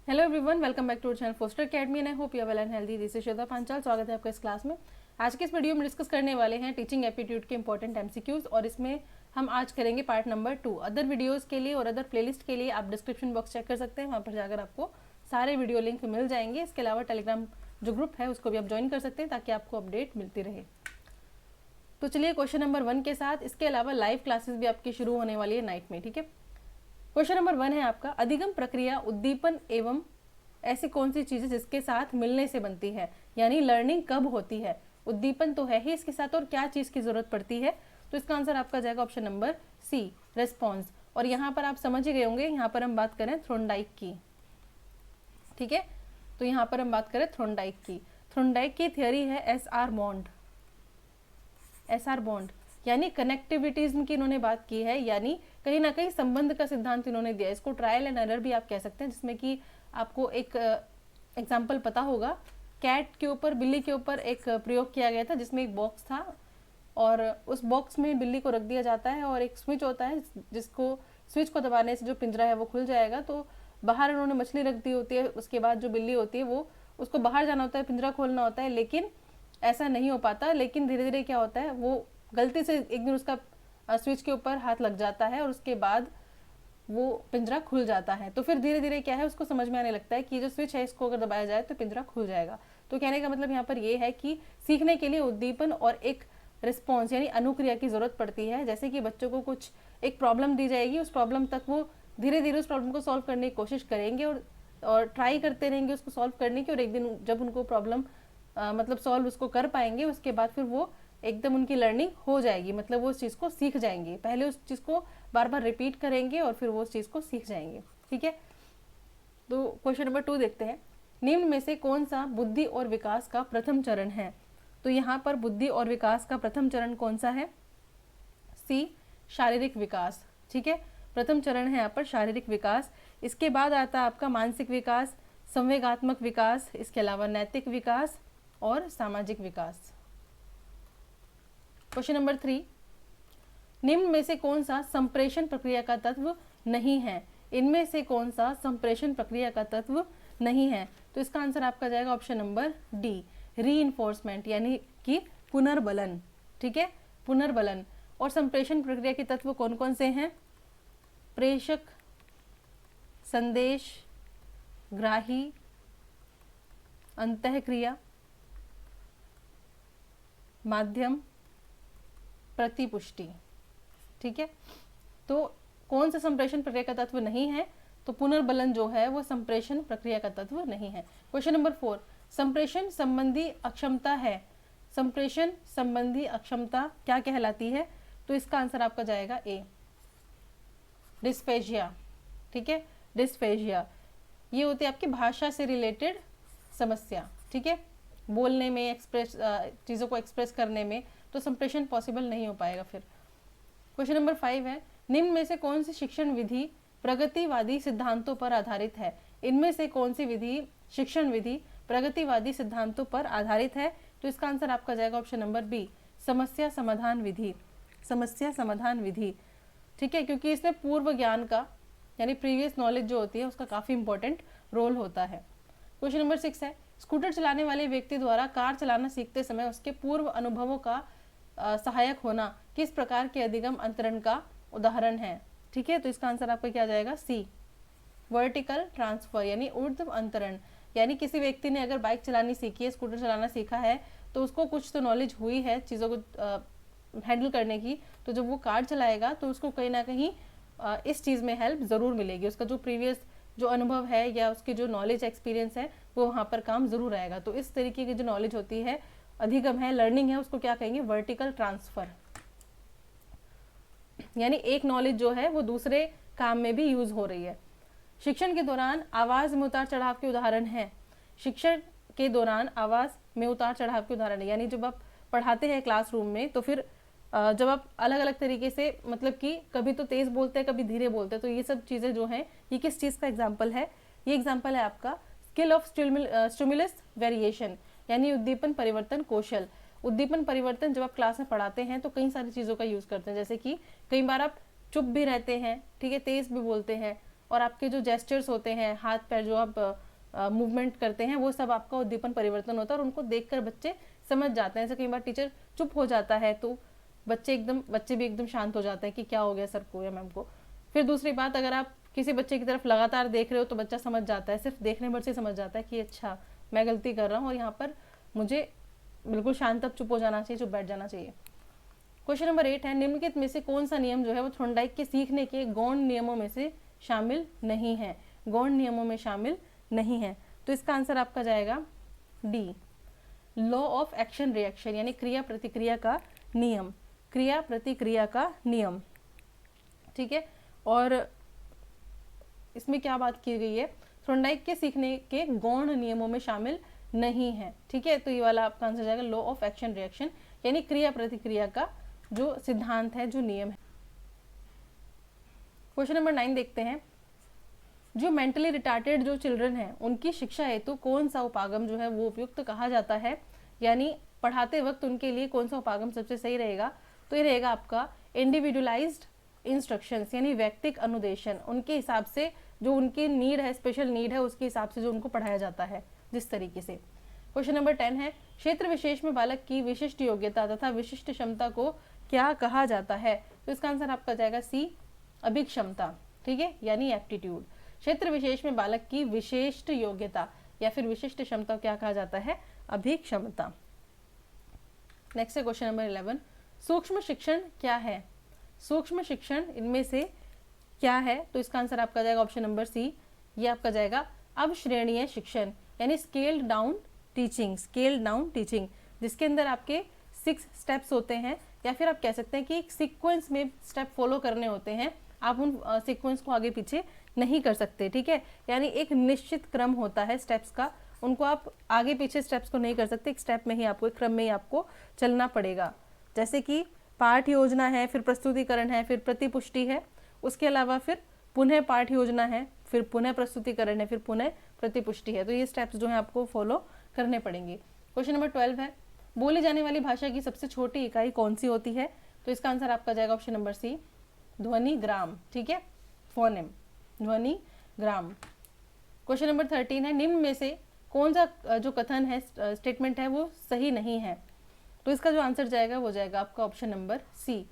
Hello everyone, welcome back to channel Foster Academy and I hope you are well and healthy. This is Shweta Panchal. स्वागत है आपका इस class में। आज के इस वीडियो में डिस्कस करने वाले हैं टीचिंग एप्टीट्यूड के इंपॉर्टेंट एमसीक्यूज और इसमें हम आज करेंगे पार्ट नंबर 2। अदर वीडियोस के लिए और अदर प्लेलिस्ट के लिए आप डिस्क्रिप्शन बॉक्स चेक कर सकते हैं, वहाँ पर जाकर आपको सारे वीडियो लिंक मिल जाएंगे। इसके अलावा टेलीग्राम जो ग्रुप है उसको भी आप ज्वाइन कर सकते हैं ताकि आपको अपडेट मिलती रहे। तो चलिए क्वेश्चन नंबर 1 के साथ, इसके अलावा लाइव क्लासेस भी आपकी शुरू होने वाली है नाइट में, ठीक है। क्वेश्चन नंबर 1 है आपका, अधिगम प्रक्रिया उद्दीपन एवं ऐसी कौन सी चीजें जिसके साथ मिलने से बनती है, यानी लर्निंग कब होती है। उद्दीपन तो है ही इसके साथ, और क्या चीज की जरूरत पड़ती है। तो इसका आंसर आपका जाएगा ऑप्शन नंबर सी, रेस्पॉन्स। और यहाँ पर आप समझ ही गए होंगे, यहाँ पर हम बात करें थ्रोनडाइक की, ठीक है। तो यहाँ पर हम बात करें थ्रोनडाइक की। थ्रोनडाइक की थियोरी है एसआर बॉन्ड। एसआर बॉन्ड यानी कनेक्टिविटीज की इन्होंने बात की है, यानी कहीं ना कहीं संबंध का सिद्धांत इन्होंने दिया। इसको ट्रायल एंड एरर भी आप कह सकते हैं, जिसमें कि आपको एक एग्जाम्पल पता होगा। कैट के ऊपर, बिल्ली के ऊपर एक प्रयोग किया गया था, जिसमें एक बॉक्स था और उस बॉक्स में बिल्ली को रख दिया जाता है और एक स्विच होता है जिसको स्विच को दबाने से जो पिंजरा है वो खुल जाएगा। तो बाहर उन्होंने मछली रख दी होती है, उसके बाद जो बिल्ली होती है वो उसको बाहर जाना होता है, पिंजरा खोलना होता है, लेकिन ऐसा नहीं हो पाता। लेकिन धीरे धीरे क्या होता है, वो गलती से एक दिन उसका स्विच के ऊपर हाथ लग जाता है और उसके बाद वो पिंजरा खुल जाता है। तो फिर धीरे धीरे क्या है, उसको समझ में आने लगता है कि जो स्विच है इसको अगर दबाया जाए तो पिंजरा खुल जाएगा। तो कहने का मतलब यहाँ पर ये है कि सीखने के लिए उद्दीपन और एक रिस्पॉन्स यानी अनुक्रिया की जरूरत पड़ती है। जैसे कि बच्चों को कुछ एक प्रॉब्लम दी जाएगी, उस प्रॉब्लम तक वो धीरे धीरे उस प्रॉब्लम को सॉल्व करने की कोशिश करेंगे और ट्राई करते रहेंगे उसको सॉल्व करने की। और एक दिन जब उनको प्रॉब्लम मतलब सॉल्व उसको कर पाएंगे, उसके बाद फिर वो एकदम उनकी लर्निंग हो जाएगी, मतलब वो उस चीज़ को सीख जाएंगे। पहले उस चीज़ को बार बार रिपीट करेंगे और फिर वो उस चीज़ को सीख जाएंगे, ठीक है। तो क्वेश्चन नंबर 2 देखते हैं, निम्न में से कौन सा बुद्धि और विकास का प्रथम चरण है। तो यहाँ पर बुद्धि और विकास का प्रथम चरण कौन सा है, सी, शारीरिक विकास, ठीक है। प्रथम चरण है यहाँ पर शारीरिक विकास। इसके बाद आता है आपका मानसिक विकास, संवेगात्मक विकास, इसके अलावा नैतिक विकास और सामाजिक विकास। क्वेश्चन नंबर 3, निम्न में से कौन सा संप्रेषण प्रक्रिया का तत्व नहीं है। इनमें से कौन सा संप्रेषण प्रक्रिया का तत्व नहीं है। तो इसका आंसर आपका जाएगा ऑप्शन नंबर डी, रीइंफोर्समेंट यानी कि पुनर्बलन, ठीक है, पुनर्बलन। और संप्रेषण प्रक्रिया के तत्व कौन कौन से हैं, प्रेषक, संदेश, ग्राही, अंतःक्रिया, माध्यम, प्रतिपुष्टि, ठीक है। तो कौन सा संप्रेषण प्रक्रिया का तत्व नहीं है, तो पुनर्बलन जो है वो संप्रेषण प्रक्रिया का तत्व नहीं है। क्वेश्चन नंबर 4, संप्रेषण संबंधी अक्षमता है। संप्रेषण संबंधी अक्षमता क्या कहलाती है। तो इसका आंसर आपका जाएगा ए, डिस्फेजिया, ठीक है। डिस्फेजिया ये होती है आपकी भाषा से रिलेटेड समस्या, ठीक है। बोलने में, एक्सप्रेस चीज़ों को एक्सप्रेस करने में तो संप्रेषण पॉसिबल नहीं हो पाएगा। फिर क्वेश्चन नंबर 5 है, निम्न में से कौन सी शिक्षण विधि प्रगतिवादी सिद्धांतों पर आधारित है। इनमें से कौन सी विधि, शिक्षण विधि प्रगतिवादी सिद्धांतों पर आधारित है। तो इसका आंसर आपका जाएगा ऑप्शन नंबर बी, समस्या समाधान विधि, समस्या समाधान विधि, ठीक है। क्योंकि इसमें पूर्व ज्ञान का यानी प्रीवियस नॉलेज जो होती है उसका काफ़ी इंपॉर्टेंट रोल होता है। क्वेश्चन नंबर 6 है, स्कूटर चलाने वाले व्यक्ति द्वारा कार चलाना सीखते समय उसके पूर्व अनुभवों का सहायक होना किस प्रकार के अधिगम अंतरण का उदाहरण है, ठीक है। तो इसका आंसर आपका क्या जाएगा, सी, वर्टिकल ट्रांसफर यानी ऊर्ध्व अंतरण। यानी किसी व्यक्ति ने अगर बाइक चलानी सीखी है, स्कूटर चलाना सीखा है, तो उसको कुछ तो नॉलेज हुई है चीज़ों को हैंडल करने की। तो जब वो कार चलाएगा तो उसको कहीं ना कहीं इस चीज़ में हेल्प ज़रूर मिलेगी। उसका जो प्रीवियस जो अनुभव है या उसकी जो नॉलेज एक्सपीरियंस है वो वहाँ पर काम ज़रूर आएगा। तो इस तरीके की जो नॉलेज होती है, अधिगम है, लर्निंग है, उसको क्या कहेंगे, वर्टिकल ट्रांसफर। यानी एक नॉलेज जो है वो दूसरे काम में भी यूज हो रही है। शिक्षण के दौरान आवाज में उतार चढ़ाव के उदाहरण है। शिक्षण के दौरान आवाज में उतार चढ़ाव के उदाहरण है, यानी जब आप पढ़ाते हैं क्लासरूम में तो फिर जब आप अलग अलग तरीके से, मतलब कि कभी तो तेज बोलते हैं, कभी धीरे बोलते हैं, तो ये सब चीज़ें जो हैं ये किस चीज़ का एग्जाम्पल है, ये एग्जाम्पल है आपका स्किल ऑफ स्टिमुलस वेरिएशन यानी उद्दीपन परिवर्तन कौशल। उद्दीपन परिवर्तन जब आप क्लास में पढ़ाते हैं तो कई सारी चीज़ों का यूज़ करते हैं, जैसे कि कई बार आप चुप भी रहते हैं, ठीक है, तेज भी बोलते हैं, और आपके जो जेस्चर्स होते हैं, हाथ पैर जो आप मूवमेंट करते हैं, वो सब आपका उद्दीपन परिवर्तन होता है और उनको देखकर बच्चे समझ जाते हैं। ऐसे कई बार टीचर चुप हो जाता है तो बच्चे भी एकदम शांत हो जाते हैं कि क्या हो गया सर को या मैम को। फिर दूसरी बात, अगर आप किसी बच्चे की तरफ लगातार देख रहे हो तो बच्चा समझ जाता है, सिर्फ देखने भर से समझ जाता है कि अच्छा मैं गलती कर रहा हूँ और यहाँ पर मुझे बिल्कुल शांत अब चुप हो जाना चाहिए, चुप बैठ जाना चाहिए। क्वेश्चन नंबर 8 है, निम्नलिखित में से कौन सा नियम जो है वो थॉर्नडाइक के सीखने के गौण नियमों में से शामिल नहीं है? गौण नियमों में शामिल नहीं है, तो इसका आंसर आपका जाएगा D, law of action reaction, यानी क्रिया प्रतिक्रिया का नियम, क्रिया प्रतिक्रिया का नियम। ठीक है, और इसमें क्या बात की गई है, थॉर्नडाइक के सीखने के गौण नियमों में शामिल नहीं है। ठीक है, तो ये वाला आपका आंसर जाएगा लॉ ऑफ एक्शन रिएक्शन, यानी क्रिया प्रतिक्रिया का जो सिद्धांत है, जो नियम है। क्वेश्चन नंबर 9 देखते हैं, जो मेंटली रिटार्टेड जो चिल्ड्रन हैं उनकी शिक्षा हेतु कौन सा उपागम जो है वो उपयुक्त कहा जाता है, यानी पढ़ाते वक्त उनके लिए कौन सा उपागम सबसे सही रहेगा? तो ये रहेगा आपका इंडिविजुअलाइज्ड इंस्ट्रक्शंस, यानी व्यक्तिक अनुदेशन, उनके हिसाब से जो उनकी नीड है, स्पेशल नीड है, उसके हिसाब से जो उनको पढ़ाया जाता है जिस तरीके से। क्वेश्चन नंबर 10 है, क्षेत्र विशेष में बालक की विशिष्ट योग्यता तथा विशिष्ट क्षमता को क्या कहा जाता है? तो इसका आंसर आपका जाएगा सी, अभिक्षमता। ठीक है, यानी एप्टीट्यूड। क्षेत्र विशेष में बालक की विशिष्ट योग्यता या फिर विशिष्ट क्षमता क्या कहा जाता है? अभिक्षमता। नेक्स्ट है क्वेश्चन नंबर 11, सूक्ष्म शिक्षण क्या है? सूक्ष्म शिक्षण इनमें से क्या है? तो इसका आंसर आपका जाएगा ऑप्शन नंबर सी, ये आपका जाएगा अवश्रेणीय शिक्षण, यानी scaled down teaching, scaled down teaching, जिसके अंदर आपके 6 स्टेप्स होते हैं, या फिर आप कह सकते हैं कि एक सीक्वेंस में स्टेप फॉलो करने होते हैं, आप उन सीक्वेंस को आगे पीछे नहीं कर सकते। ठीक है, यानी एक निश्चित क्रम होता है स्टेप्स का, उनको आप आगे पीछे स्टेप्स को नहीं कर सकते, एक स्टेप में ही आपको, एक क्रम में ही आपको चलना पड़ेगा। जैसे कि पाठ योजना है, फिर प्रस्तुतिकरण है, फिर प्रतिपुष्टि है, उसके अलावा फिर पुनः पाठ योजना है, फिर पुनः प्रस्तुतिकरण है, फिर पुनः प्रतिपुष्टि है। तो ये स्टेप्स जो है आपको फॉलो करने पड़ेंगे। क्वेश्चन नंबर 12 है, बोली जाने वाली भाषा की सबसे छोटी इकाई कौन सी होती है? तो इसका आंसर आपका जाएगा ऑप्शन नंबर सी, ध्वनि ग्राम। ठीक है, फोनेम, ध्वनि ग्राम। क्वेश्चन नंबर 13 है, निम्न में से कौन सा जो कथन है, स्टेटमेंट है, वो सही नहीं है? तो इसका जो आंसर जाएगा वो जाएगा आपका ऑप्शन नंबर सी,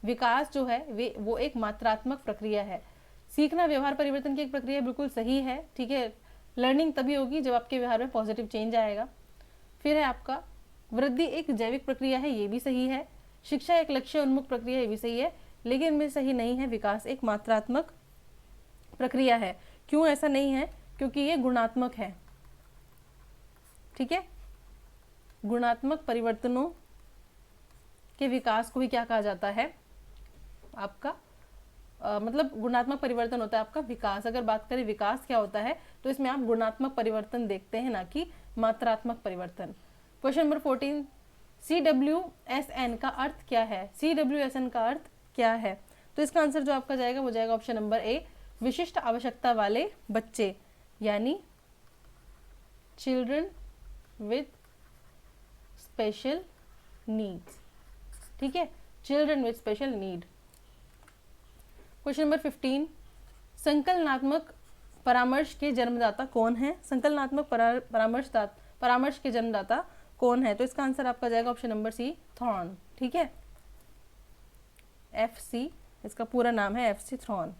विकास जो है वो एक मात्रात्मक प्रक्रिया है। सीखना व्यवहार परिवर्तन की एक प्रक्रिया बिल्कुल सही है। ठीक है, लर्निंग तभी होगी जब आपके व्यवहार में पॉजिटिव चेंज आएगा। फिर है आपका वृद्धि एक जैविक प्रक्रिया है, ये भी सही है। शिक्षा एक लक्ष्य उन्मुख प्रक्रिया, ये भी सही है, लेकिन इनमें सही नहीं है विकास एक मात्रात्मक प्रक्रिया है। क्यों ऐसा नहीं है? क्योंकि ये गुणात्मक है। ठीक है, गुणात्मक परिवर्तनों के विकास को ही क्या कहा जाता है? आपका मतलब गुणात्मक परिवर्तन होता है आपका विकास। अगर बात करें विकास क्या होता है, तो इसमें आप गुणात्मक परिवर्तन देखते हैं, ना कि मात्रात्मक परिवर्तन। क्वेश्चन नंबर 14, CWSN का अर्थ क्या है? CWSN का अर्थ क्या है? तो इसका आंसर जो आपका जाएगा वो जाएगा ऑप्शन नंबर ए, विशिष्ट आवश्यकता वाले बच्चे, यानी चिल्ड्रन विद स्पेशल नीड्स। ठीक है, children with special need. Question number 15, संकलनात्मक परामर्श के जन्मदाता कौन है? संकलनात्मक परामर्श के जन्मदाता कौन है? तो इसका आंसर आपका जाएगा ऑप्शन नंबर सी, थॉर्न। ठीक है, FC इसका पूरा नाम है, FC थॉर्न।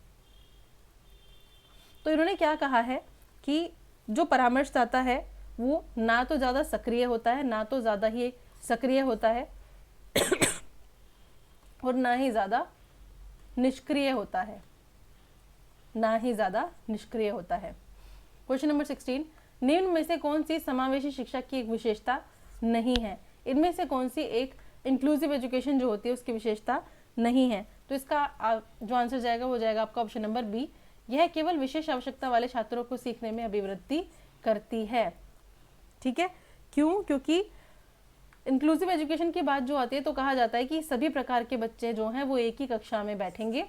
तो इन्होंने क्या कहा है कि जो परामर्शदाता है वो ना तो ज़्यादा सक्रिय होता है, ना तो ज़्यादा ही सक्रिय होता है और ना ही ज़्यादा निष्क्रिय होता है, ना ही ज़्यादा निष्क्रिय होता है। क्वेश्चन नंबर 16, निम्न में से कौन सी समावेशी शिक्षा की एक विशेषता नहीं है? इनमें से कौन सी एक इंक्लूसिव एजुकेशन जो होती है उसकी विशेषता नहीं है? तो इसका जो आंसर जाएगा वो जाएगा आपका ऑप्शन नंबर बी, यह केवल विशेष आवश्यकता वाले छात्रों को सीखने में अभिवृद्धि करती है। ठीक है, क्यों? क्योंकि इंक्लूसिव एजुकेशन की बात जो आती है तो कहा जाता है कि सभी प्रकार के बच्चे जो हैं वो एक ही कक्षा में बैठेंगे।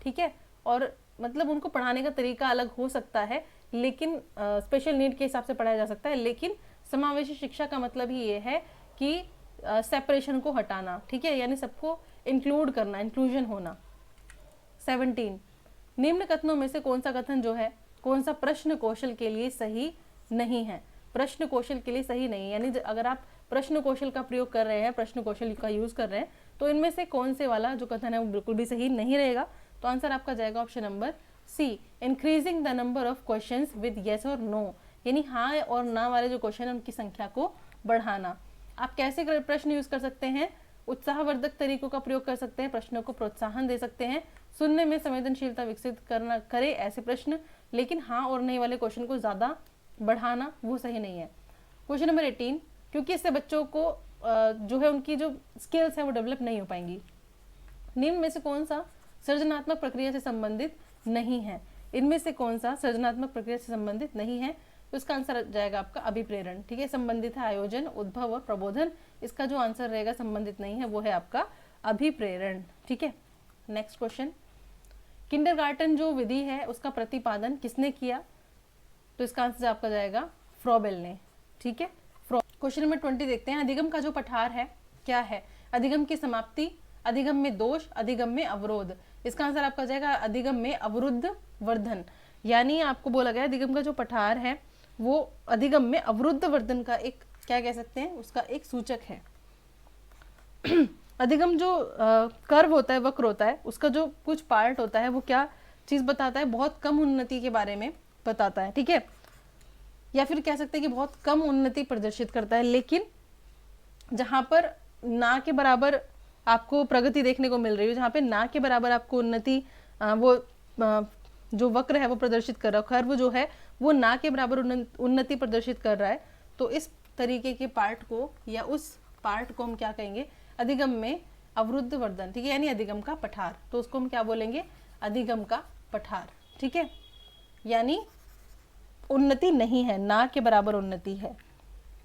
ठीक है, और मतलब उनको पढ़ाने का तरीका अलग हो सकता है, लेकिन स्पेशल नीड के हिसाब से पढ़ाया जा सकता है। लेकिन समावेशी शिक्षा का मतलब ही ये है कि सेपरेशन को हटाना। ठीक है, यानी सबको इंक्लूड करना, इंक्लूजन होना। 17, निम्न कथनों में से कौन सा कथन जो है, कौन सा प्रश्न कौशल के लिए सही नहीं है, प्रश्न कौशल के लिए सही नहीं है, यानी अगर आप प्रश्न कौशल का प्रयोग कर रहे हैं, प्रश्न कौशल का यूज कर रहे हैं, तो इनमें से कौन से वाला जो कथन है वो बिल्कुल भी सही नहीं रहेगा। तो आंसर आपका जाएगा option number C, increasing the number of questions with yes और नो, यानी हाँ और ना वाले जो क्वेश्चन है उनकी संख्या को बढ़ाना। आप कैसे प्रश्न यूज कर सकते हैं, उत्साहवर्धक तरीकों का प्रयोग कर सकते हैं, प्रश्नों को प्रोत्साहन दे सकते हैं, सुनने में संवेदनशीलता विकसित करना करे ऐसे प्रश्न, लेकिन हाँ और नहीं वाले क्वेश्चन को ज्यादा बढ़ाना वो सही नहीं है। क्वेश्चन नंबर 18, क्योंकि इससे बच्चों को जो है उनकी जो स्किल्स है वो डेवलप नहीं हो पाएंगी। निम्न में से कौन सा सृजनात्मक प्रक्रिया से संबंधित नहीं है, इनमें से कौन सा सृजनात्मक प्रक्रिया से संबंधित नहीं है, तो इसका आंसर जाएगा आपका अभिप्रेरण। ठीक है, संबंधित है आयोजन, उद्भव और प्रबोधन, इसका जो आंसर रहेगा संबंधित नहीं है वो है आपका अभिप्रेरण। ठीक है, नेक्स्ट क्वेश्चन, किंडरगार्टन जो विधि है उसका प्रतिपादन किसने किया, तो इसका आंसर आपका जाएगा फ्रॉबेल ने। ठीक है, क्वेश्चन नंबर 20 देखते हैं, अधिगम का जो पठार है क्या है, अधिगम की समाप्ति, अधिगम में दोष, अधिगम में अवरोध, इसका आंसर आपका जाएगा अधिगम में अवरुद्ध वर्धन, यानी आपको बोला गया अधिगम का जो पठार है वो अधिगम में अवरुद्ध वर्धन का एक क्या कह सकते हैं, उसका एक सूचक है। अधिगम जो कर्व होता है, वक्र होता है, उसका जो कुछ पार्ट होता है वो क्या चीज बताता है, बहुत कम उन्नति के बारे में बताता है। ठीक है, या फिर कह सकते हैं कि बहुत कम उन्नति प्रदर्शित करता है, लेकिन जहां पर ना के बराबर आपको प्रगति देखने को मिल रही है, जहाँ पे ना के बराबर आपको उन्नति वो जो वक्र है वो प्रदर्शित कर रहा है, कर्व जो है वो ना के बराबर उन्नति प्रदर्शित कर रहा है, तो इस तरीके के पार्ट को या उस पार्ट को हम क्या कहेंगे, अधिगम में अवरुद्ध वर्धन। ठीक है, यानी अधिगम का पठार, तो उसको हम क्या बोलेंगे, अधिगम का पठार। ठीक है, यानी उन्नति नहीं है, ना के बराबर उन्नति है।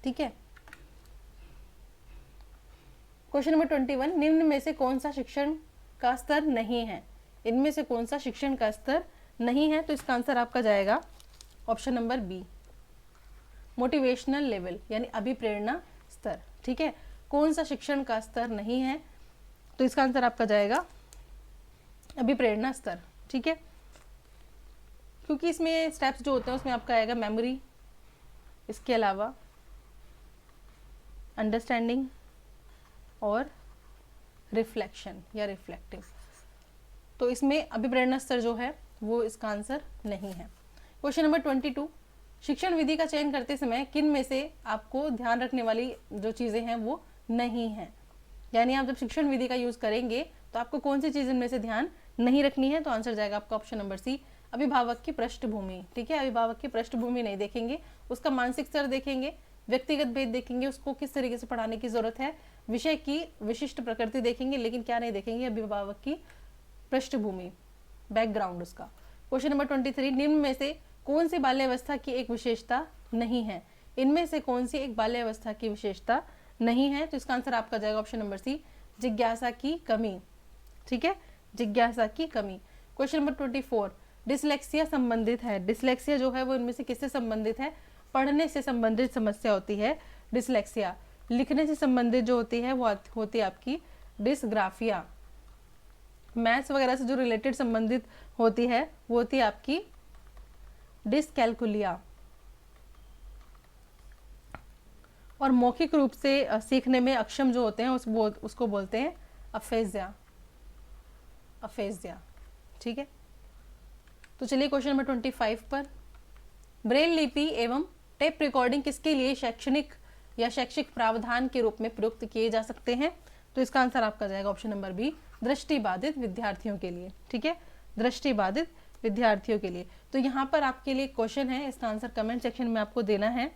ठीक है, क्वेश्चन नंबर 21, निम्न में से कौन सा शिक्षण का स्तर नहीं है, इनमें से कौन सा शिक्षण का स्तर नहीं है, तो इसका आंसर आपका जाएगा option number B, motivational level, यानी अभिप्रेरणा स्तर। ठीक है, कौन सा शिक्षण का स्तर नहीं है, तो इसका आंसर आपका जाएगा अभिप्रेरणा स्तर। ठीक है, क्योंकि इसमें स्टेप्स जो होते हैं उसमें आपका आएगा मेमोरी, इसके अलावा अंडरस्टैंडिंग और रिफ्लेक्शन या रिफ्लेक्टिव, तो इसमें अभिप्रेरणा स्तर जो है वो इसका आंसर नहीं है। क्वेश्चन नंबर 22, शिक्षण विधि का चयन करते समय किन में से आपको ध्यान रखने वाली जो चीजें हैं वो नहीं है, यानी आप जब शिक्षण विधि का यूज करेंगे तो आपको कौन सी चीज इनमें से ध्यान नहीं रखनी है, तो आंसर जाएगा आपका ऑप्शन नंबर सी, अभिभावक की पृष्ठभूमि। ठीक है, अभिभावक की पृष्ठभूमि नहीं देखेंगे, उसका मानसिक स्तर देखेंगे, व्यक्तिगत भेद देखेंगे, उसको किस तरीके से पढ़ाने की जरूरत है, विषय की विशिष्ट प्रकृति देखेंगे, लेकिन क्या नहीं देखेंगे, अभिभावक की पृष्ठभूमि, बैकग्राउंड उसका। क्वेश्चन नंबर 23, निम्न में से कौन सी बाल्यावस्था की एक विशेषता नहीं है, इनमें से कौन सी एक बाल्यावस्था की विशेषता नहीं है, तो इसका आंसर आपका जाएगा ऑप्शन नंबर सी, जिज्ञासा की कमी। ठीक है, जिज्ञासा की कमी। क्वेश्चन नंबर 24, डिसलेक्सिया संबंधित है, डिसलेक्सिया जो है वो इनमें से किससे संबंधित है, पढ़ने से संबंधित समस्या होती है डिसलेक्सिया, लिखने से संबंधित जो होती है वो होती है आपकी डिसग्राफिया, मैथ्स वगैरह से जो रिलेटेड संबंधित होती है वो होती है आपकी डिसकैलकुलिया, और मौखिक रूप से सीखने में अक्षम जो होते हैं उसको बोलते हैं अफेजिया, अफेजिया। ठीक है, तो चलिए क्वेश्चन नंबर 25 पर, ब्रेल लिपि एवं टेप रिकॉर्डिंग किसके लिए शैक्षणिक या शैक्षिक प्रावधान के रूप में प्रयुक्त किए जा सकते हैं, तो इसका आंसर आपका जाएगा ऑप्शन नंबर बी, दृष्टिबाधित विद्यार्थियों के लिए। ठीक है, दृष्टिबाधित विद्यार्थियों के लिए। तो यहाँ पर आपके लिए क्वेश्चन है, इसका आंसर कमेंट सेक्शन में आपको देना है।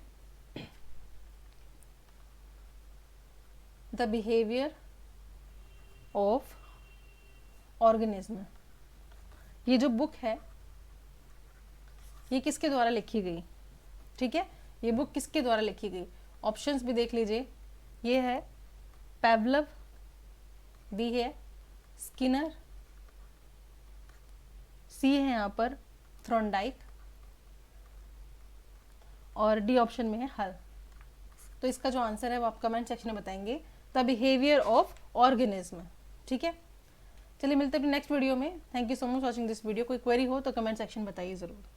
द बिहेवियर ऑफ ऑर्गेनिज्म, ये जो बुक है ये किसके द्वारा लिखी गई। ठीक है, ये बुक किसके द्वारा लिखी गई, ऑप्शंस भी देख लीजिए, ये है पेवलव, बी है स्किनर, सी है यहाँ पर थ्रोनडाइक, और डी ऑप्शन में है हल। तो इसका जो आंसर है वो आप कमेंट सेक्शन में बताएंगे, द बिहेवियर ऑफ ऑर्गेनिज्म। ठीक है, चलिए मिलते हैं अपने नेक्स्ट वीडियो में। Thank you so much watching this video. कोई क्वेरी हो तो कमेंट सेक्शन बताइए ज़रूर।